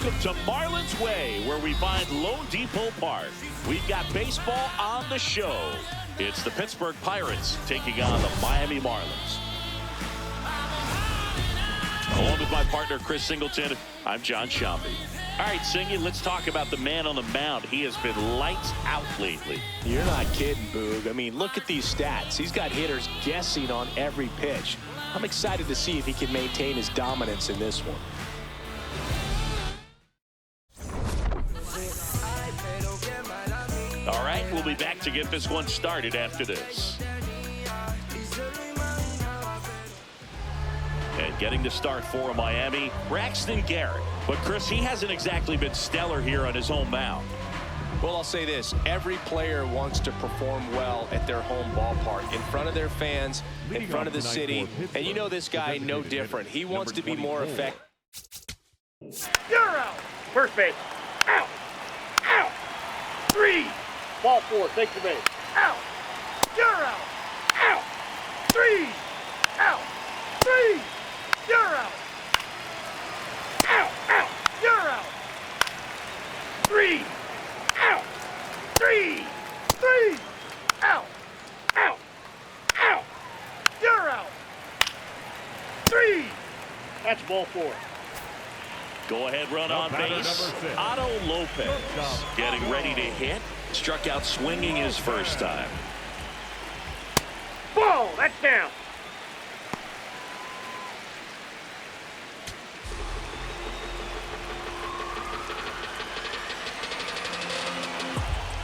Welcome to Marlins Way, where we find Lone Depot Park. We've got baseball on the show. It's the Pittsburgh Pirates taking on the Miami Marlins. Along with my partner, Chris Singleton, I'm John Shambi. All right, Singy, let's talk about the man on the mound. He has been lights out lately. You're not kidding, Boog. I mean, look at these stats. He's got hitters guessing on every pitch. I'm excited to see if he can maintain his dominance in this one. All right, we'll be back to get this one started after this. And getting the start for Miami, Braxton Garrett. But, Chris, he hasn't exactly been stellar here on his home mound. Well, I'll say this. Every player wants to perform well at their home ballpark, in front of their fans, in front of the city. And you know this guy, no different. He wants to be more effective. You're out. First base. Out. Out. 3. Ball 4. Take the base. Out. You're out. Out. 3. Out. 3. You're out. Out. Out. You're out. 3. Out. 3. 3. Out. Out. Out. You're out. 3. That's ball 4. Go-ahead run on base. Otto Lopez getting ready to hit. Struck out swinging his first time. Ball. That's down.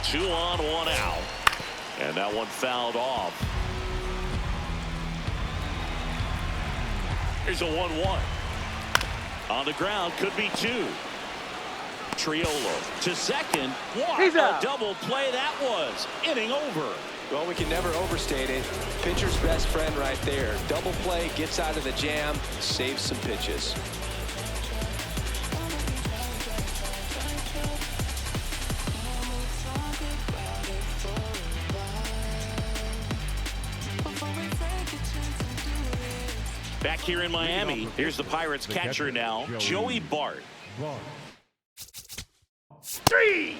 Two on, one out. And that one fouled off. Here's a 1-1. On the ground, could be 2. Triolo to second. What a double play that was. Inning over. Well, we can never overstate it. Pitcher's best friend right there. Double play, gets out of the jam, saves some pitches. Back here in Miami, here's the Pirates catcher now, Joey Bart. 3.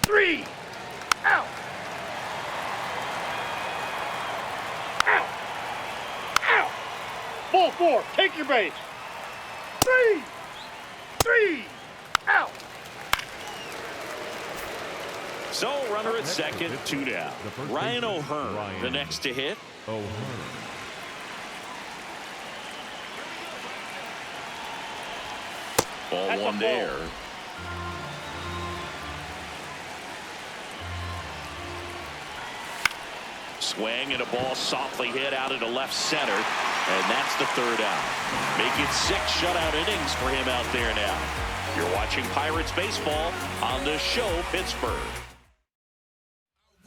3. Out. Out. Out. Ball 4. Take your base. 3. 3. Out. So, runner at second, 2 down. Ryan O'Hearn, the next to hit. Ball That's 1 there. Swing and a ball softly hit out into left center. And that's the 3rd out. Make it 6 shutout innings for him out there now. You're watching Pirates baseball on the show, Pittsburgh.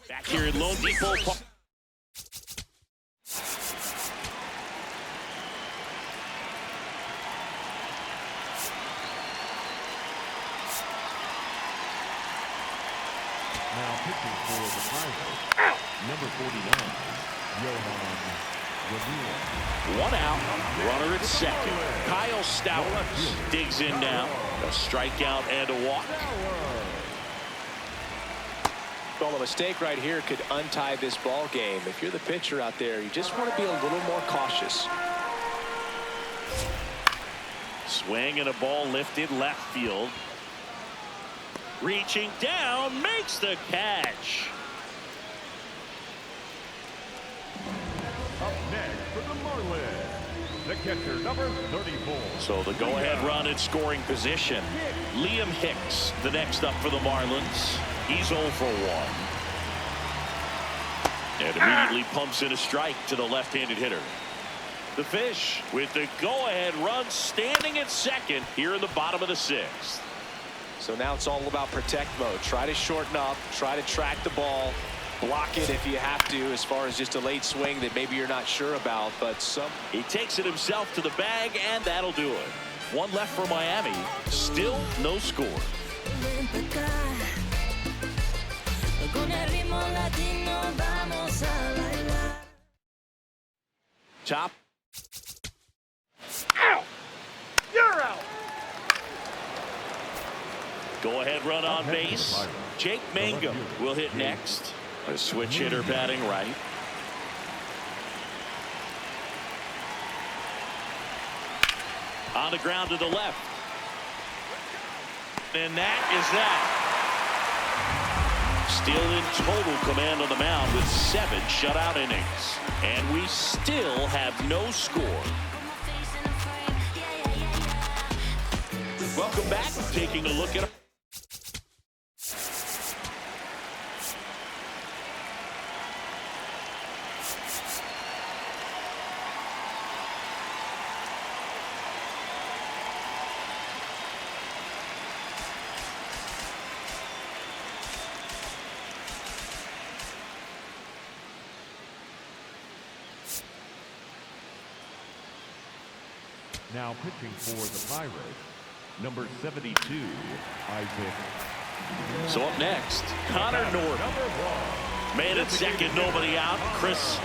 Back here in Lone Depot Park. Now pitching for the Pirates, number 49, Johan. 1 out, runner at second. Kyle Stowers digs in now. A strikeout and a walk. Well, a mistake right here could untie this ball game. If you're the pitcher out there, you just want to be a little more cautious. Swing and a ball lifted left field. Reaching down, makes the catch. Up next for the Marlins, the catcher, number 34. So the go-ahead run in scoring position. Liam Hicks, the next up for the Marlins. He's 0 for 1. And immediately pumps in a strike to the left-handed hitter. The Fish with the go-ahead run standing at second here in the bottom of the 6th. So now it's all about protect mode. Try to shorten up, try to track the ball, block it if you have to, as far as just a late swing that maybe you're not sure about. But he takes it himself to the bag, and that'll do it. 1 left for Miami. Still no score. Top. Out. You're out. Go ahead run on base. Jake Mangum will hit next. A switch hitter batting right. On the ground to the left. And that is that. Still in total command on the mound with 7 shutout innings. And we still have no score. Welcome back. Taking a look at Now pitching for the Pirates, number 72, Isaac. So up next, Connor Norton. Man at second, nobody out. Chris,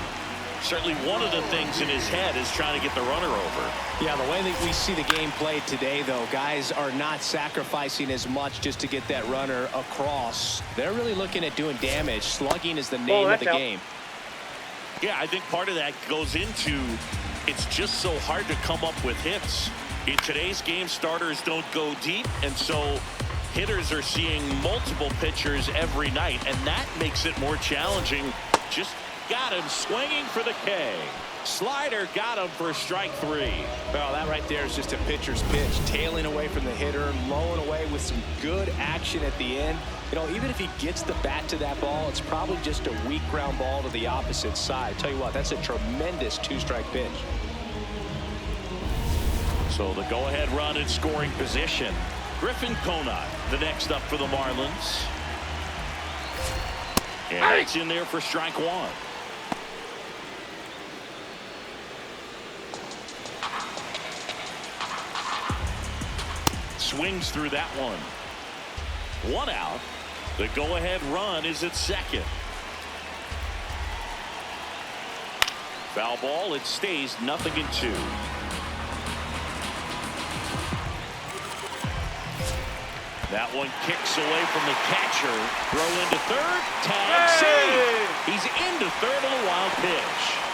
certainly one of the things in his head is trying to get the runner over. Yeah, the way that we see the game played today, though, guys are not sacrificing as much just to get that runner across. They're really looking at doing damage. Slugging is the name of the game. Yeah, I think part of that goes into it's just so hard to come up with hits. In today's game, starters don't go deep, and so hitters are seeing multiple pitchers every night, and that makes it more challenging. Just got him swinging for the K. Slider got him for strike 3. Well, that right there is just a pitcher's pitch, tailing away from the hitter, lowing away with some good action at the end. You know, even if he gets the bat to that ball, it's probably just a weak ground ball to the opposite side. Tell you what, that's a tremendous 2-strike pitch. So the go-ahead run in scoring position. Griffin Conant, the next up for the Marlins. And it's in there for strike 1. Swings through that one. 1 out. The go-ahead run is at second. Foul ball. It stays 0-2. That one kicks away from the catcher. Throw into third. Tag save. He's into third on a wild pitch.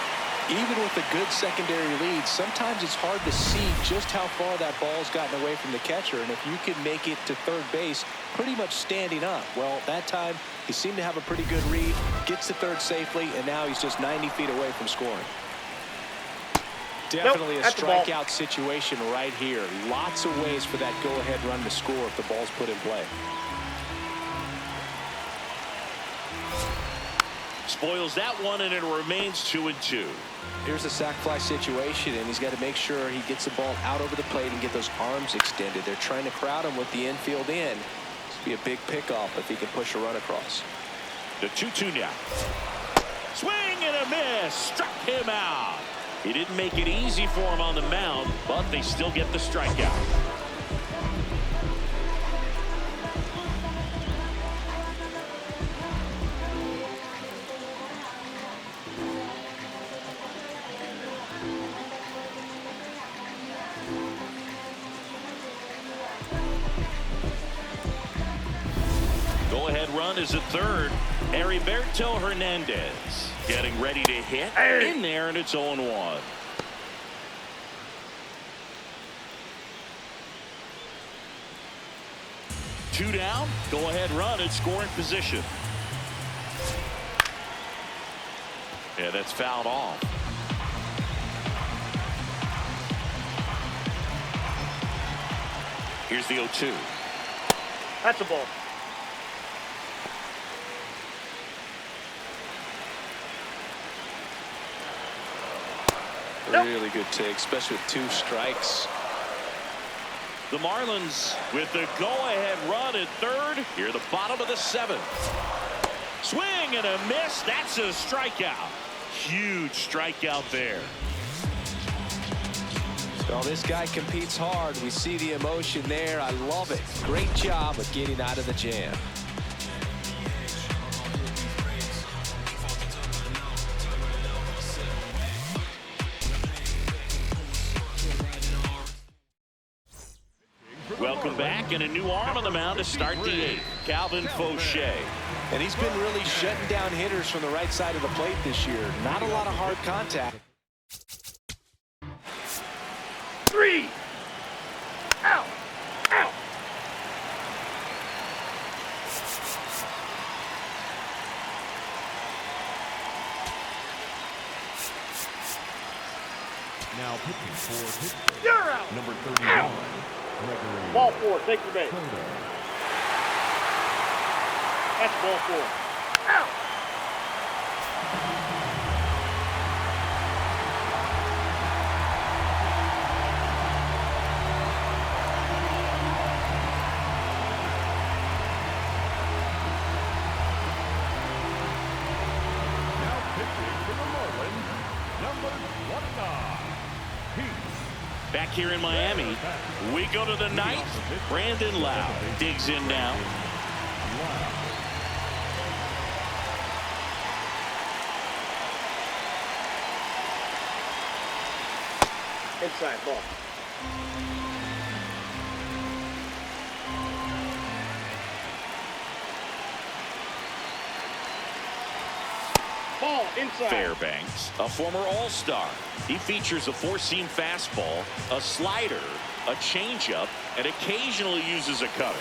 Even with a good secondary lead, sometimes it's hard to see just how far that ball's gotten away from the catcher. And if you can make it to third base pretty much standing up, well, that time he seemed to have a pretty good read, gets to third safely, and now he's just 90 feet away from scoring. Definitely a strikeout situation right here. Lots of ways for that go-ahead run to score if the ball's put in play. Spoils that one, and it remains 2-2. Here's a sac fly situation, and he's got to make sure he gets the ball out over the plate and get those arms extended. They're trying to crowd him with the infield in. This would be a big pickoff if he can push a run across. The 2-2 now. Swing and a miss. Struck him out. He didn't make it easy for him on the mound, but they still get the strikeout. Go-ahead run is at third. Heriberto Hernandez getting ready to hit. In there, and it's 0-1. Two down. Go-ahead run in scoring position. Yeah, that's fouled off. Here's the 0-2. That's a ball. Really good take, especially with 2 strikes. The Marlins with the go-ahead run at third. Here the bottom of the 7th. Swing and a miss. That's a strikeout. Huge strikeout there. Well, this guy competes hard. We see the emotion there. I love it. Great job of getting out of the jam. Welcome back, and a new arm on the mound to start the eighth. Calvin Fauché. And he's been really shutting down hitters from the right side of the plate this year. Not a lot of hard contact. 3. Out. Out. Now pitching for Pittsburgh. You're out. Number 31. Gregory. Ball 4. Take your base. Soto. That's ball 4. Out. Now pitching for the Marlins. Number 29. Peace. Back here in Miami, we go to the ninth. Brandon Lau digs in now. Inside ball. Ball inside. Fairbanks, a former All-Star. He features a four-seam fastball, a slider, a changeup, and occasionally uses a cutter.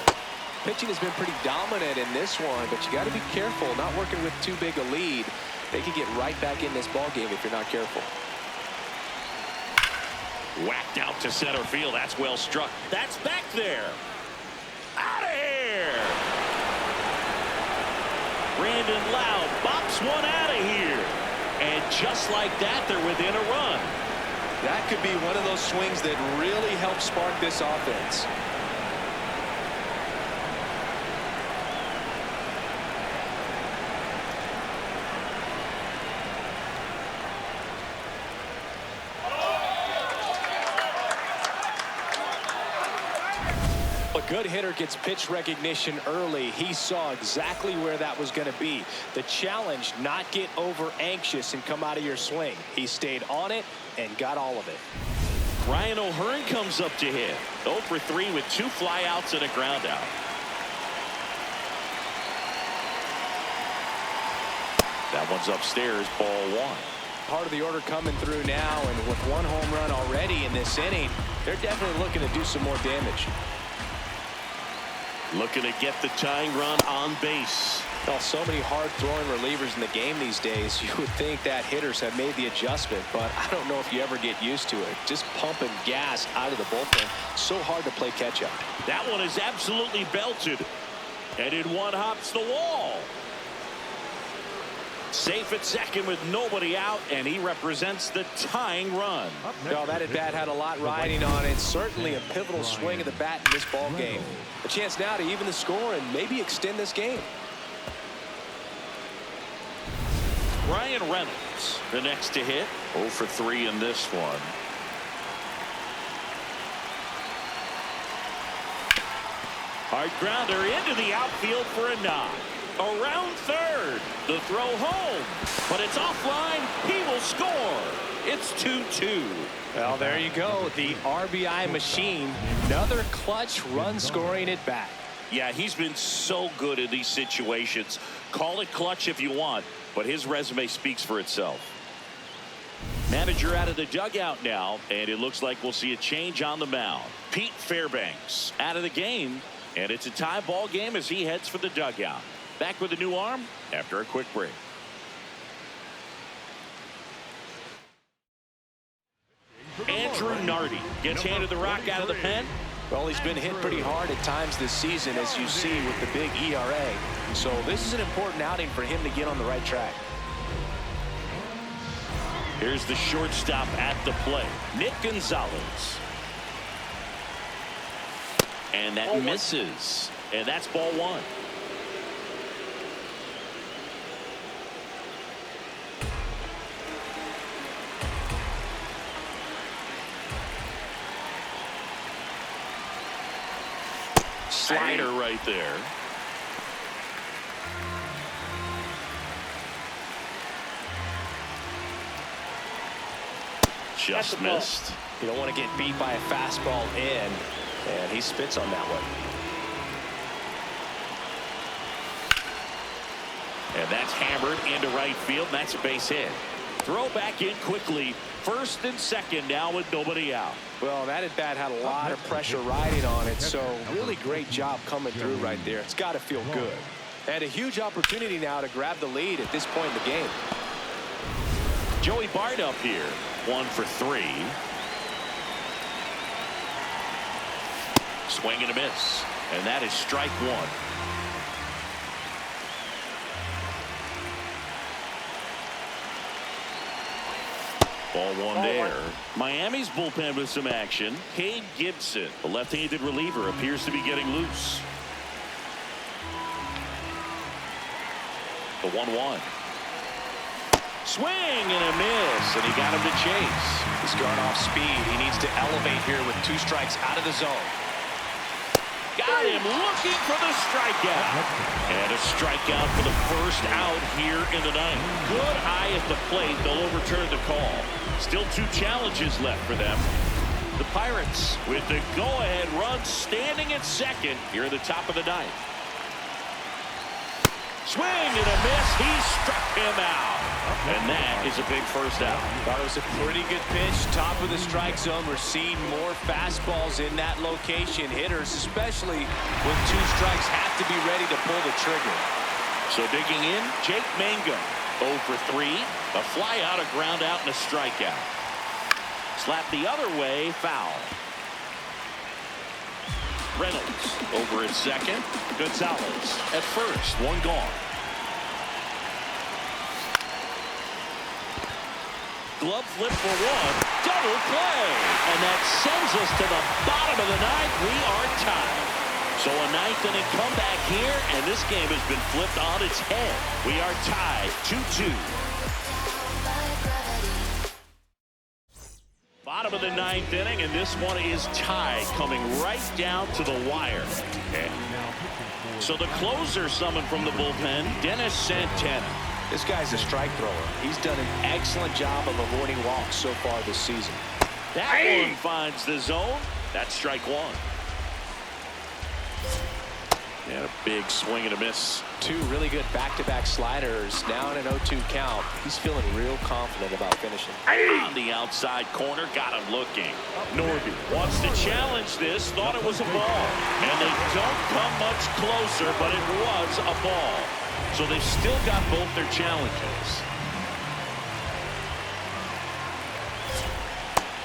Pitching has been pretty dominant in this one, but you got to be careful. Not working with too big a lead. They could get right back in this ball game if you're not careful. Whacked out to center field. That's well struck. That's back there. Out of here. Brandon Lau bops one out of here. And just like that, they're within a run. That could be one of those swings that really help spark this offense. A good hitter gets pitch recognition early. He saw exactly where that was going to be. The challenge, not get over anxious and come out of your swing. He stayed on it and got all of it. Ryan O'Hearn comes up to hit. 0 for 3 with 2 flyouts and a ground out. That one's upstairs, ball 1. Part of the order coming through now, and with 1 home run already in this inning, they're definitely looking to do some more damage. Looking to get the tying run on base. Well, so many hard-throwing relievers in the game these days. You would think that hitters have made the adjustment, but I don't know if you ever get used to it. Just pumping gas out of the bullpen. So hard to play catch-up. That one is absolutely belted. And in one hops the wall. Safe at second with nobody out, and he represents the tying run. Well, that at-bat had a lot riding on it. Certainly a pivotal swing of the bat in this ball game. A chance now to even the score and maybe extend this game. Ryan Reynolds, the next to hit. 0 for 3 in this one. Hard grounder into the outfield for a knock. Around third. The throw home. But it's offline. He will score. It's 2-2. Well, there you go. The RBI machine. Another clutch run scoring at bat. Yeah, he's been so good in these situations. Call it clutch if you want, but his resume speaks for itself. Manager out of the dugout now, and it looks like we'll see a change on the mound. Pete Fairbanks out of the game, and it's a tie ball game as he heads for the dugout. Back with a new arm after a quick break. Andrew Nardi gets handed the rock out of the pen. Well, he's been hit pretty hard at times this season, as you see with the big ERA. So this is an important outing for him to get on the right track. Here's the shortstop at the plate, Nick Gonzalez. And that misses. And that's ball 1. Slider right there. Just missed. You don't want to get beat by a fastball in, and he spits on that one. And that's hammered into right field. And that's a base hit. Throw back in quickly. First and second now with nobody out. Well, that at bat had a lot of pressure riding on it, so really great job coming through right there. It's got to feel good. And a huge opportunity now to grab the lead at this point in the game. Joey Bart up here. 1 for 3. Swing and a miss. And that is strike 1. Ball 1 there. Miami's bullpen with some action. Cade Gibson, the left-handed reliever, appears to be getting loose. The 1-1. Swing and a miss, and he got him to chase. He's going off speed. He needs to elevate here with 2 strikes out of the zone. Got him looking for the strikeout. And a strikeout for the first out here in the ninth. Good eye at the plate. They'll overturn the call. Still 2 challenges left for them. The Pirates with the go-ahead run standing at second here at the top of the ninth. Swing and a miss. He struck him out. And that is a big first out. Thought it was a pretty good pitch. Top of the strike zone. We're seeing more fastballs in that location. Hitters, especially with 2 strikes, have to be ready to pull the trigger. So digging in, Jake Mangum. 0 for 3. A fly out, a ground out, and a strikeout. Slap the other way, foul. Reynolds over at second. Gonzalez at first. 1 gone. Glove flip for 1. Double play. And that sends us to the bottom of the ninth. We are tied. So a ninth inning comeback here, and this game has been flipped on its head. We are tied 2-2. Bottom of the ninth inning, and this one is tied, coming right down to the wire. So the closer summoned from the bullpen, Dennis Santana. This guy's a strike thrower. He's done an excellent job of avoiding walks so far this season. That one finds the zone. That's strike 1. And a big swing and a miss. 2 really good back-to-back sliders. Now in an 0-2 count. He's feeling real confident about finishing. On the outside corner, got him looking. Norby wants to challenge this, thought it was a ball. And they don't come much closer, but it was a ball. So they've still got both their challenges.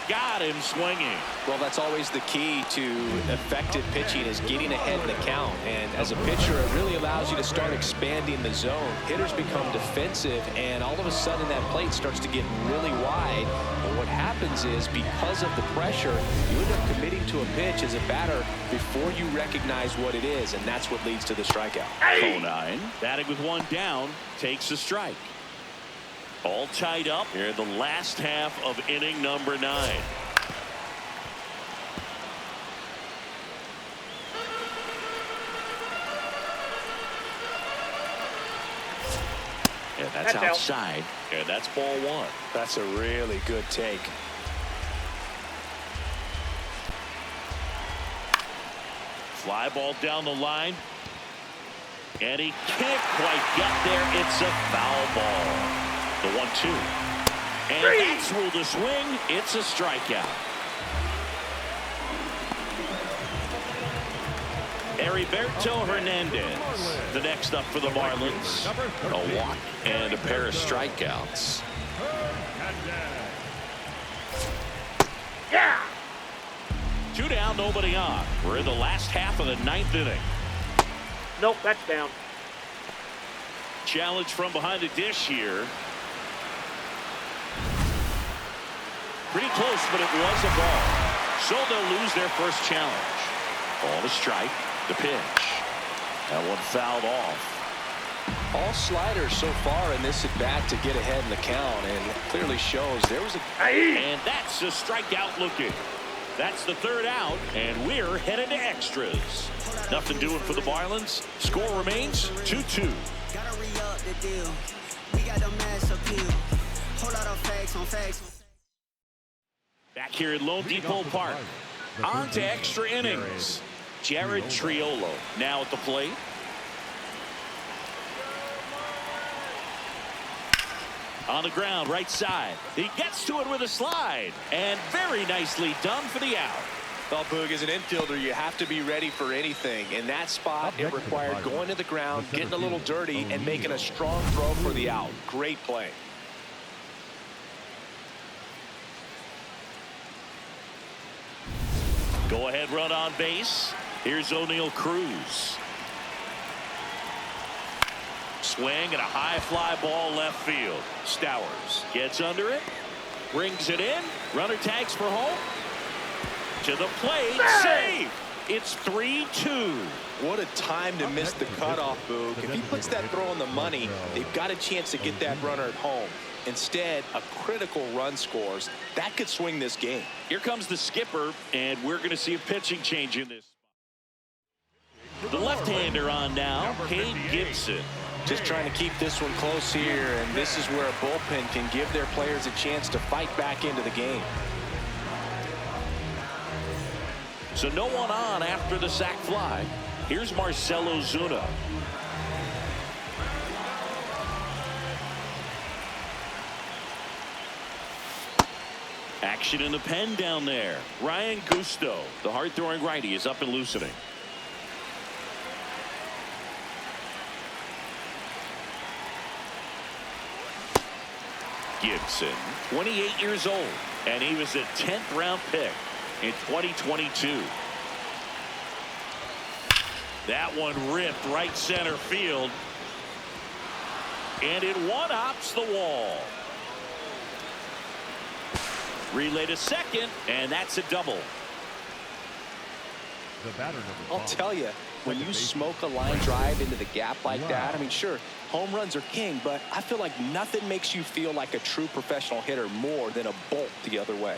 Got him swinging. Well, that's always the key to effective pitching, is getting ahead in the count. And as a pitcher, it really allows you to start expanding the zone. Hitters become defensive, and all of a sudden that plate starts to get really wide. And what happens is, because of the pressure, you end up committing to a pitch as a batter before you recognize what it is, and that's what leads to the strikeout. Conine, batting with 1 down, takes a strike. All tied up here in the last half of inning number 9. And that's outside. And that's ball 1. That's a really good take. Fly ball down the line. And he can't quite get there. It's a foul ball. The 1-2. And that's ruled a swing. It's a strikeout. Heriberto Hernandez, the next up for the Marlins. A walk and a pair of strikeouts. Yeah. 2 down, nobody on. We're in the last half of the 9th inning. Nope, that's down. Challenge from behind the dish here. Pretty close, but it was a ball. So they'll lose their first challenge. Ball to strike. The pitch. That one fouled off. All sliders so far in this at-bat to get ahead in the count, and it clearly shows there was a... And that's a strikeout looking. That's the 3rd out, and we're headed to extras. Nothing doing for the Marlins. Score remains 2-2. Gotta re-up the deal. We got the mass appeal. Whole lot of facts on facts. back here at Lone Depot Park. On to extra innings. Jared Triolo now at the plate. On the ground, right side. He gets to it with a slide. And very nicely done for the out. Well, Boog, as an infielder, you have to be ready for anything. In that spot, it required going to the ground, getting a little dirty, and making a strong throw for the out. Great play. Go ahead run on base. Here's O'Neal Cruz. Swing and a high fly ball left field. Stowers gets under it. Brings it in. Runner tags for home. To the plate. Save. It's 3-2. What a time to miss the cutoff, Boog. If he puts that throw on the money, they've got a chance to get that runner at home. Instead, a critical run scores. That could swing this game. Here comes the skipper, and we're going to see a pitching change in this. The left-hander on now, Cade Gibson. Just trying to keep this one close here, and this is where a bullpen can give their players a chance to fight back into the game. So no one on after the sac fly. Here's Marcell Ozuna. Action in the pen down there. Ryan Gusto, the hard-throwing righty, is up and loosening. Gibson, 28 years old, and he was a 10th round pick in 2022. That one ripped right center field, and it one-hops the wall. Relay to second, and that's a double. The batter number I'll 5. tell you, when you smoke a line drive into the gap like that, I mean, sure, home runs are king, but I feel like nothing makes you feel like a true professional hitter more than a bolt the other way.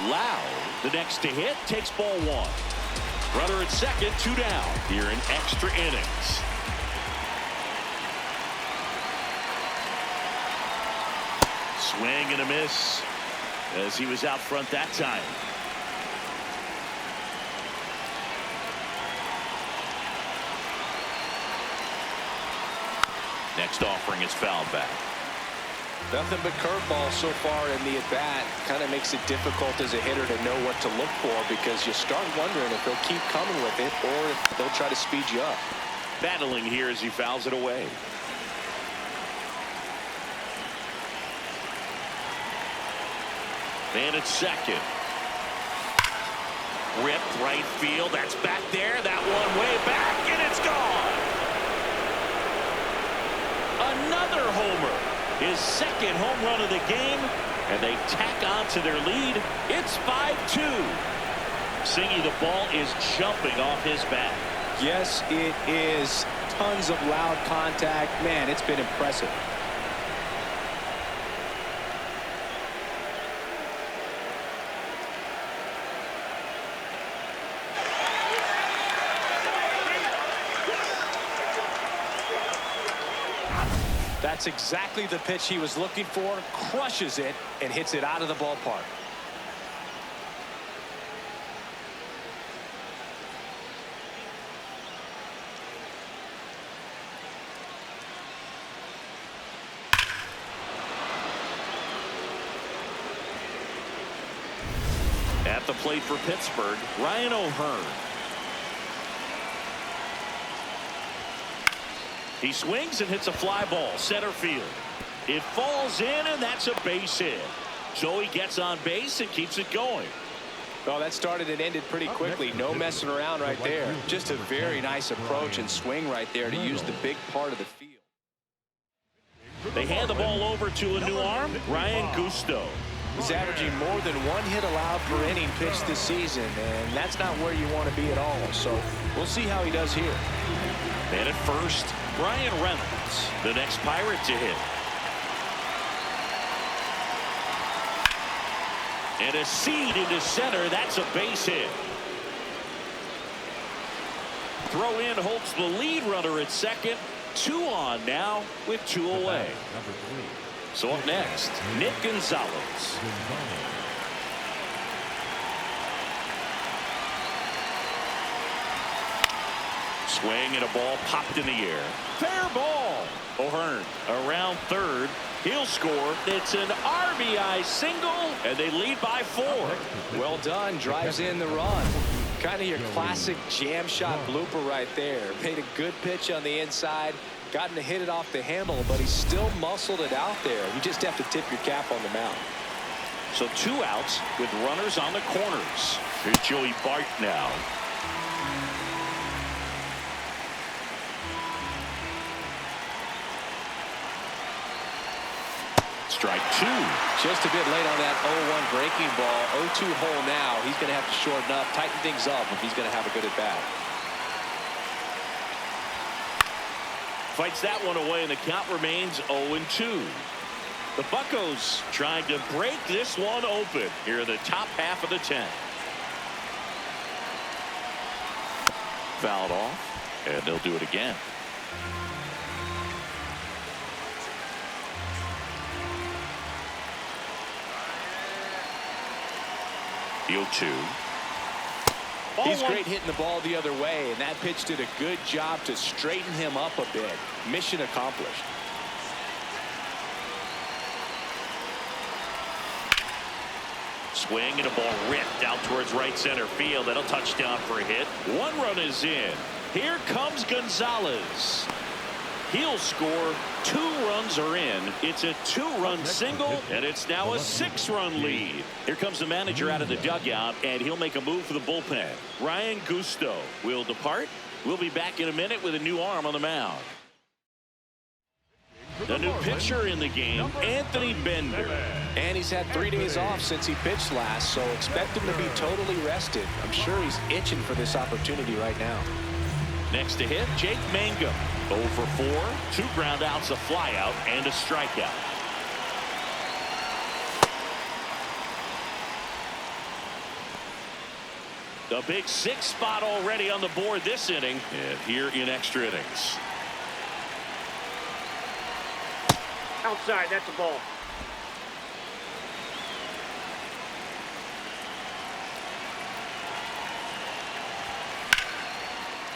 Lau, the next to hit, takes ball one. Runner at second, 2 down here in extra innings. Swing and a miss as he was out front that time. Next offering is fouled back. Nothing but curveballs so far in the at-bat. Kind of makes it difficult as a hitter to know what to look for because you start wondering if they'll keep coming with it or if they'll try to speed you up. Battling here as he fouls it away. And it's second. Ripped right field. That's back there. That one way back, and it's gone. Another homer. His second home run of the game, and they tack on to their lead. It's 5-2. Singy, the ball is jumping off his bat. Yes, it is. Tons of loud contact. Man, it's been impressive. That's exactly the pitch he was looking for. Crushes it and hits it out of the ballpark. At the plate for Pittsburgh, Ryan O'Hearn. He swings and hits a fly ball center field. It falls in, and that's a base hit. So he gets on base and keeps it going. Well, that started and ended pretty quickly. No messing around right there. Just a very nice approach and swing right there to use the big part of the field. They hand the ball over to a new arm, Ryan Gusto. He's averaging more than 1 hit allowed per inning pitched this season, and that's not where you want to be at all. So we'll see how he does here. And at first, Brian Reynolds, the next Pirate to hit. And a seed into center. That's a base hit. Throw in holds the lead runner at second. 2 on now with 2 away. Number 3. So up next, Nick Gonzalez. Swing and a ball popped in the air. Fair ball. O'Hearn around third. He'll score. It's an RBI single, and they lead by 4. Well done. Drives in the run. Kind of your classic jam shot blooper right there. Made a good pitch on the inside. Gotten to hit it off the handle, but he still muscled it out there. You just have to tip your cap on the mound. So 2 outs with runners on the corners. Here's Joey Bart now. Strike 2. Just a bit late on that 0-1 breaking ball. 0-2 hole now. He's going to have to shorten up, tighten things up if he's going to have a good at bat. Fights that one away, and the count remains 0-2. The Buccos trying to break this one open here in the top half of the 10th. Fouled off, and they'll do it again. The 0-2. He's great hitting the ball the other way, and that pitch did a good job to straighten him up a bit. Mission accomplished. Swing and a ball ripped out towards right center field. That'll touchdown for a hit. 1 run is in. Here comes Gonzalez. He'll score. 2 runs are in. It's a 2-run single, and it's now a 6-run lead. Here comes the manager out of the dugout, and he'll make a move for the bullpen. Ryan Gusto will depart. We'll be back in a minute with a new arm on the mound. The new pitcher in the game, Anthony Bender. And he's had 3 days off since he pitched last, so expect him to be totally rested. I'm sure he's itching for this opportunity right now. Next to hit, Jake Mangum. 0 for 4, 2 ground outs, a flyout, and a strikeout. The big 6 spot already on the board this inning, and here in extra innings. Outside, that's a ball.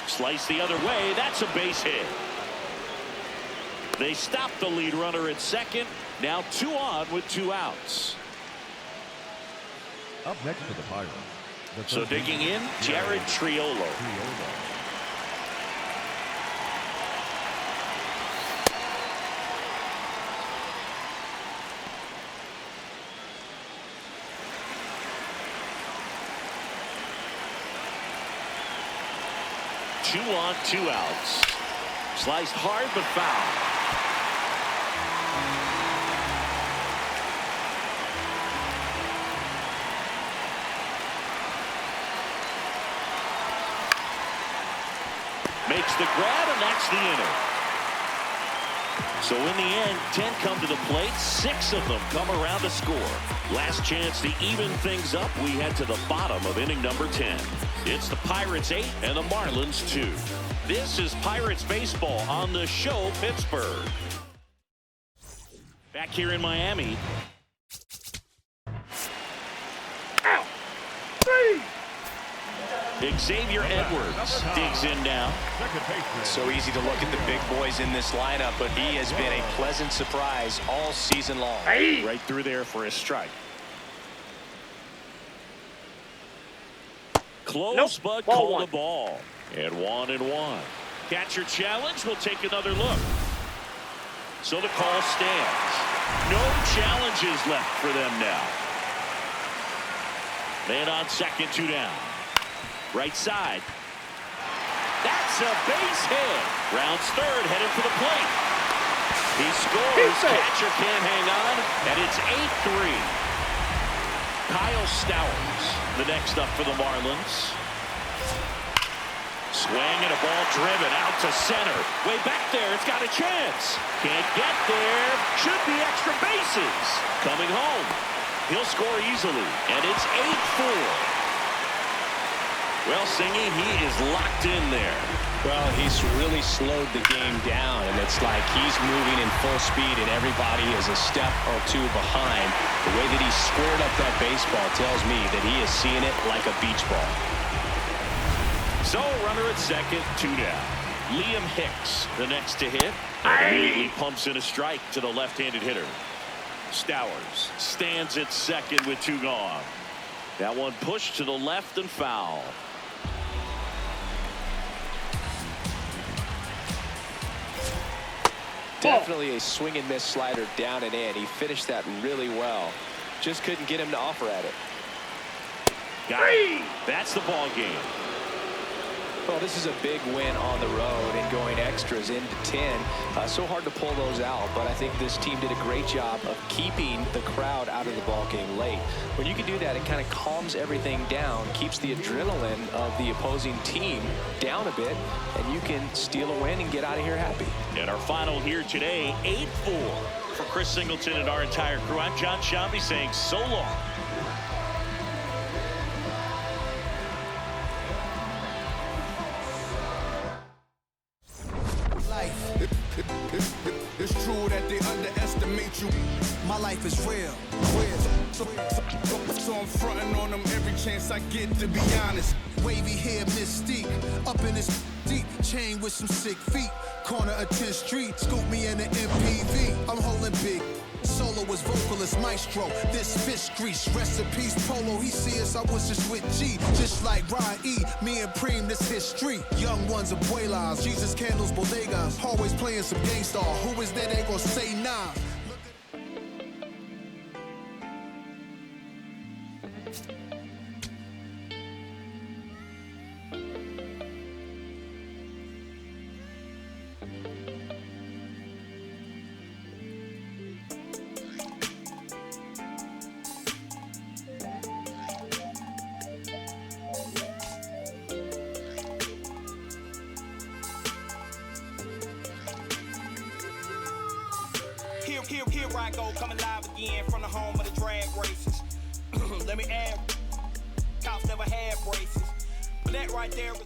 Slice the other way. That's a base hit. They stop the lead runner at second. Now 2 on with 2 outs. Up next for the Pirates. So digging in, Jared Triolo. Two on, 2 outs. Sliced hard but foul. Makes the grab, and that's the inning. So in the end, 10 come to the plate. 6 of them come around to score. Last chance to even things up. We head to the bottom of inning number 10. It's the Pirates 8 and the Marlins 2. This is Pirates baseball on the show Pittsburgh. Back here in Miami. Ow! 3! Xavier Edwards digs in now. So easy to look at the big boys in this lineup, but he has been a pleasant surprise all season long. Hey! Right through there for a strike. Close, Nope. but Ball call one. the ball. And 1-1. Catcher challenge. We'll take another look. So the call stands. No challenges left for them now. Man on second, 2 down. Right side. That's a base hit. Rounds third, headed for the plate. He scores. Catcher can't hang on, and it's 8-3. Kyle Stowers, the next up for the Marlins. Swing and a ball driven out to center. Way back there, it's got a chance. Can't get there. Should be extra bases. Coming home. He'll score easily, and it's 8-4. Well, Singy, he is locked in there. Well, he's really slowed the game down, and it's like he's moving in full speed, and everybody is a step or two behind. The way that he squared up that baseball tells me that he is seeing it like a beach ball. So, runner at second, 2 down. Liam Hicks, the next to hit. And immediately pumps in a strike to the left-handed hitter. Stowers stands at second with 2 gone. That one pushed to the left and foul. Definitely a swing and miss slider down and in. He finished that really well. Just couldn't get him to offer at it. Got it. That's the ball game. Well, this is a big win on the road and going extras into 10. So hard to pull those out, but I think this team did a great job of keeping the crowd out of the ball game late. When you can do that, it kind of calms everything down, keeps the adrenaline of the opposing team down a bit, and you can steal a win and get out of here happy. And our final here today, 8-4 for Chris Singleton and our entire crew. I'm John Shambi saying so long. It's true that they underestimate you. My life is real. So I'm fronting on them every chance I get, to be honest. Wavy hair, mystique, up in this deep chain with some sick feet. Corner of 10th Street, scoop me in the MPV. I'm holding big. Soloist, vocalist, maestro. This fish grease, rest in peace, Polo. He see us, I was just with G. Just like Ryan E, me and Preem, this history. Young ones, abuelas, Jesus candles, bodegas. Always playing some gangsta. Who is there? They gon' say nah. Here I go, coming live again from the home of the drag races. Let me add, cops never had braces, but that right there was